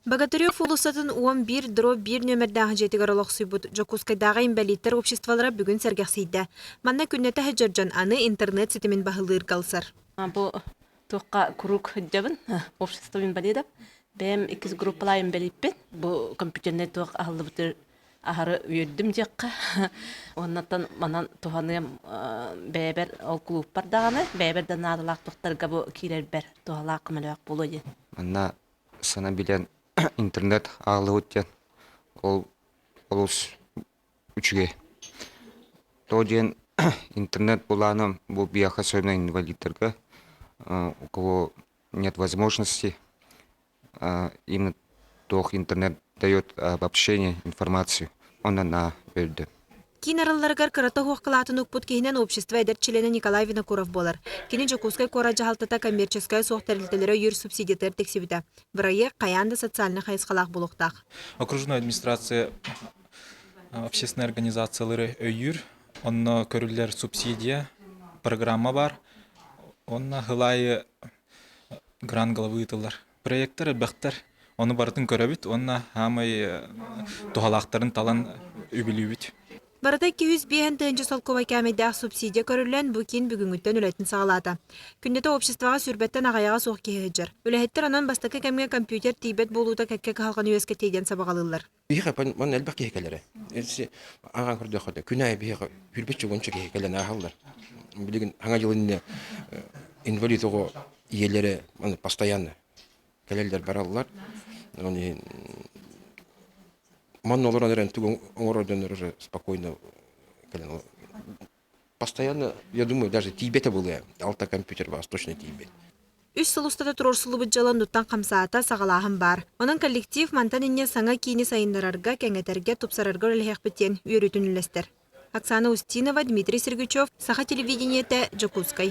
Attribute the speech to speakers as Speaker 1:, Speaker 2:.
Speaker 1: Богатырев улусатын 11-1 нөмірдағы жетігер олықсуйбут Жокускайдағы имбәлиттер обществалары бүгін сәргәқсейді. Манна күннеті хәджаржан аны интернет сетімен бағылыр қалсар.
Speaker 2: Бу туққа круг хыджабын общество инвалидов. Бәм 2 группалар инвалидпен. Бу компьютерне туқ ахылы бутыр ахары үйірдім жаққа. Оннаттан манан туғаным бәбер ол клуб бардағаны. Бәберден адылақ туқтарға бу кейлер бәр туғалақ қымылық болуды.
Speaker 3: Манна сана билен интернет ағылы өттен ол олыс үчіге. Тоден интернет буланым бұл бияха сөйна инвалидтерге, у кого нет возможности, именно тох интернет дает обобщение информации, он на берді.
Speaker 1: Кин араларгар карата хуаққылатын ұқпұт кейінен общество әдерчілені Николай Винокуров болар. Кені Жокускай кора жағалтата коммерческая соқтарилтелері үйір субсидиятер тексебіті. Бірайы қаянды социальны қайысқалақ болуқтақ.
Speaker 4: Окружная администрация общественной организациялары өйір, онна көрілер субсидия, программа бар, онна ғылайы гран головы ытылар. Проекттер, бәқтер, оны бардың көрәбіт, онна хамай тухалақтарын талан үбілі
Speaker 1: Барата 205 тыынчы солковай кәмейдәқ субсидия көрілен бүкин бүгінгіттен үләйтін сағалады. Күндеті обществаға сүрбеттен ағаяға соқ кейхеджер. Үләйттер анан бастақы кәмге компьютер тейбет болуыда кәкке қалған өске тейден сабағалылар.
Speaker 5: Бейхі, мұн әлбәк кейхекелері. Аған көрді қоды, күн айы бейхі, хүрбетші онша кейхекелен ағалдар. Білігін, аңа жылынне инвалид оғы иелері постоянно келелдер баралылар. Ман олар анарен тугон оңороден уже спокойно. Постоянно, я думаю, даже тибета было, алта компьютер восточный тибет.
Speaker 1: Үс сылустата турорсулы бұджалан дуттан қамсаата сағалағын бар. Оның коллектив мантан инне саңа кейіні сайындарарға, кәңетерге тупсарарға өліхек біттен үйрітін үлестер. Оксана Устинова, Дмитрий Сергачев, Саха телевидениеті, Жокускай.